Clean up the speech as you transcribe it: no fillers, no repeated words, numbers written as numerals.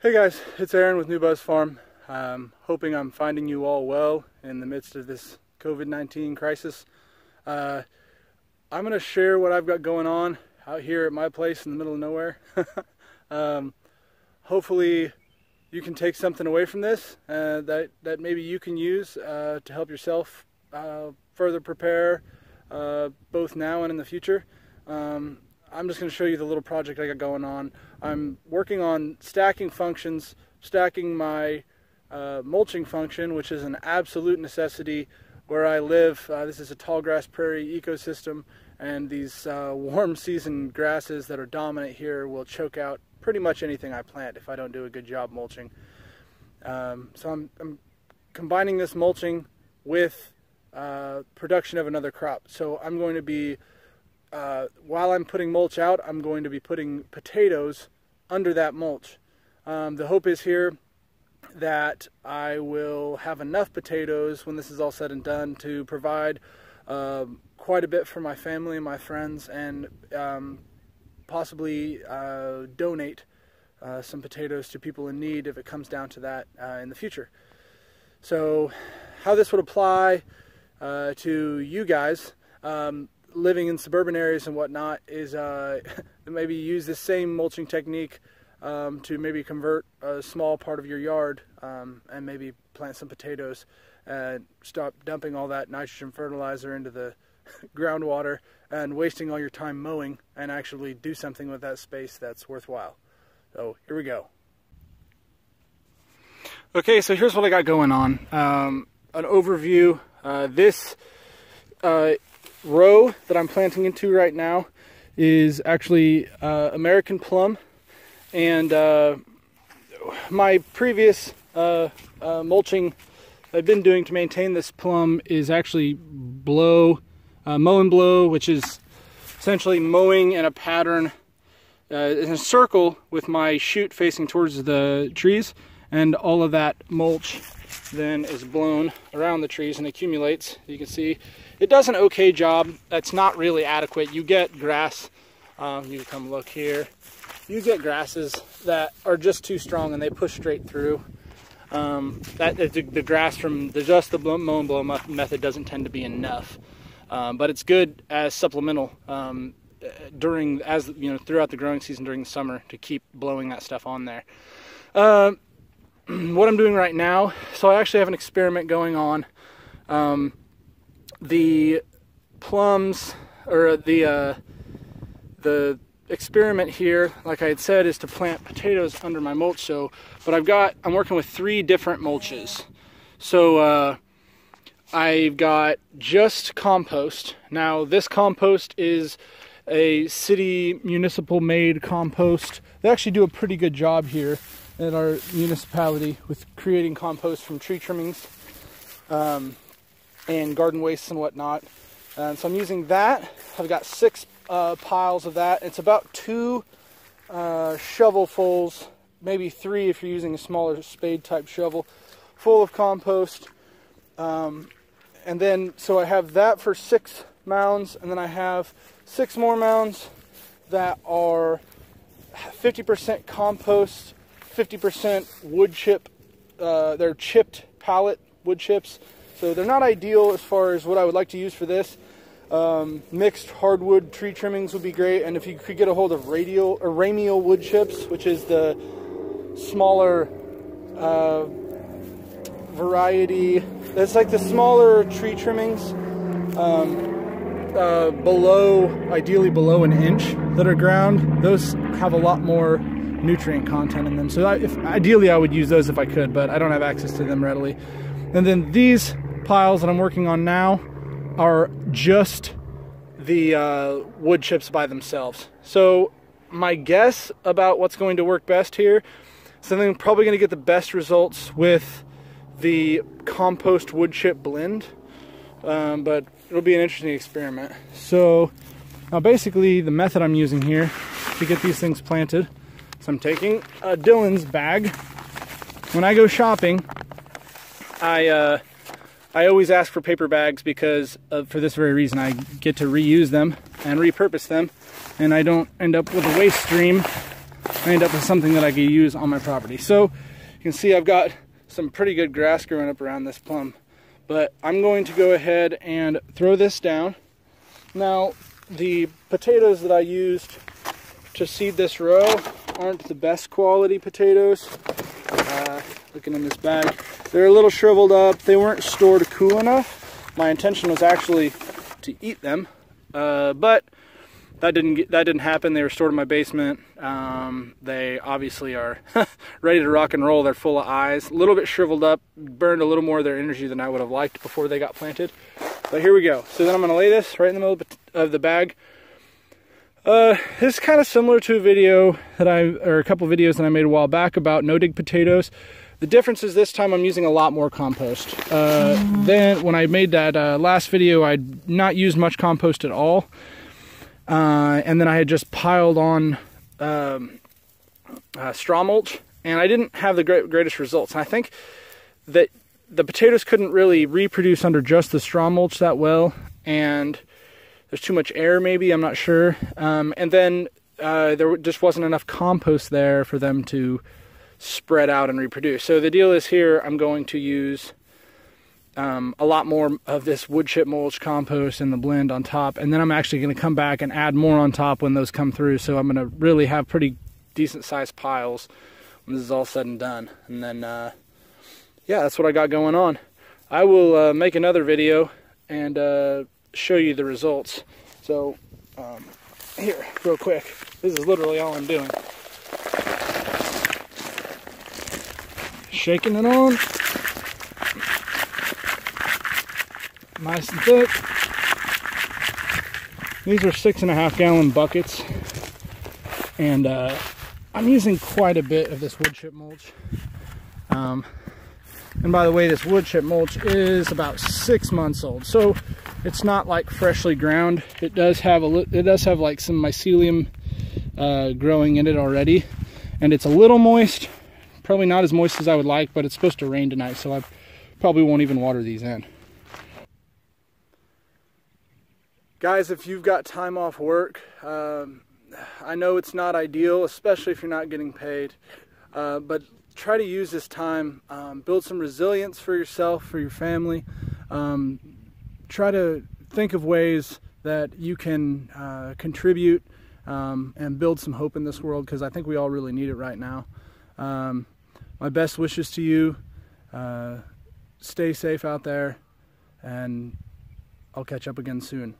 Hey guys, it's Aaron with New Buzz Farm. Hoping I'm finding you all well in the midst of this COVID-19 crisis. I'm going to share what I've got going on out here at my place in the middle of nowhere. Hopefully you can take something away from this that maybe you can use to help yourself further prepare both now and in the future. I'm just going to show you the little project I got going on. I'm working on stacking functions, stacking my mulching function, which is an absolute necessity where I live. This is a tall grass prairie ecosystem, and these warm season grasses that are dominant here will choke out pretty much anything I plant if I don't do a good job mulching. So I'm combining this mulching with production of another crop. So I'm going to be while I'm putting mulch out, I'm going to be putting potatoes under that mulch. The hope is here that I will have enough potatoes when this is all said and done to provide quite a bit for my family and my friends, and possibly donate some potatoes to people in need if it comes down to that in the future. So how this would apply to you guys living in suburban areas and whatnot is maybe use this same mulching technique to maybe convert a small part of your yard and maybe plant some potatoes and stop dumping all that nitrogen fertilizer into the groundwater and wasting all your time mowing, and actually do something with that space that's worthwhile. So here we go. Okay, so here's what I got going on. An overview. This row that I'm planting into right now is actually American plum, and my previous mulching I've been doing to maintain this plum is actually mow and blow, which is essentially mowing in a pattern in a circle with my chute facing towards the trees, and all of that mulch then is blown around the trees and accumulates. You can see it does an okay job. That's not really adequate. You get grass, you come look here, you get grasses that are just too strong and they push straight through. The grass from just the mow and blow method doesn't tend to be enough, but it's good as supplemental throughout the growing season during the summer to keep blowing that stuff on there. What I'm doing right now, so I actually have an experiment going on. The plums, or the experiment here, like I had said, is to plant potatoes under my mulch. But I'm working with 3 different mulches. So I've got just compost. Now this compost is a city municipal made compost. They actually do a pretty good job here at our municipality with creating compost from tree trimmings and garden wastes and whatnot. So I'm using that. I've got 6 piles of that. It's about 2 shovelfuls, maybe 3 if you're using a smaller spade type shovel, full of compost. And then, so I have that for 6 mounds, and then I have 6 more mounds that are 50% compost, 50% wood chip. They're chipped pallet wood chips. So they're not ideal as far as what I would like to use for this. Mixed hardwood tree trimmings would be great, and if you could get a hold of radial wood chips, which is the smaller variety. It's like the smaller tree trimmings, ideally below an inch that are ground. Those have a lot more nutrient content in them. So ideally I would use those if I could, but I don't have access to them readily. And then these piles that I'm working on now are just the wood chips by themselves. So my guess about what's going to work best here, so I'm probably going to get the best results with the compost wood chip blend, but it'll be an interesting experiment. So now basically the method I'm using here to get these things planted, so I'm taking Dylan's bag. When I go shopping, I always ask for paper bags because for this very reason. I get to reuse them and repurpose them, and I don't end up with a waste stream I end up with something that I can use on my property. So you can see I've got some pretty good grass growing up around this plum, but I'm going to go ahead and throw this down. Now, the potatoes that I used to seed this row aren't the best quality potatoes. Looking in this bag, they're a little shriveled up. They weren't stored cool enough. My intention was actually to eat them, but that didn't happen. They were stored in my basement. They obviously are ready to rock and roll. They're full of eyes, a little bit shriveled up, burned a little more of their energy than I would have liked before they got planted. But here we go. So then I'm going to lay this right in the middle of the bag. This is kind of similar to a video that or a couple videos that I made a while back about no-dig potatoes. The difference is this time I'm using a lot more compost. Then when I made that last video, I'd not used much compost at all. And then I had just piled on straw mulch, and I didn't have the greatest results. And I think that the potatoes couldn't really reproduce under just the straw mulch that well, and there's too much air maybe, I'm not sure. And then there just wasn't enough compost there for them to spread out and reproduce. So the deal is here I'm going to use a lot more of this wood chip mulch compost in the blend on top, and then I'm actually going to come back and add more on top when those come through. So I'm going to really have pretty decent sized piles when this is all said and done. And then yeah, that's what I got going on. I will make another video and show you the results. So here, real quick, this is literally all I'm doing. Shaking it on, nice and thick. These are 6.5 gallon buckets, and I'm using quite a bit of this wood chip mulch. And by the way, this wood chip mulch is about 6 months old, so it's not like freshly ground. It does have like some mycelium growing in it already, and it's a little moist. Probably not as moist as I would like, but it's supposed to rain tonight, so I probably won't even water these in. Guys, if you've got time off work, I know it's not ideal, especially if you're not getting paid, but try to use this time, build some resilience for yourself, for your family. Try to think of ways that you can contribute and build some hope in this world, because I think we all really need it right now. My best wishes to you. Stay safe out there, and I'll catch up again soon.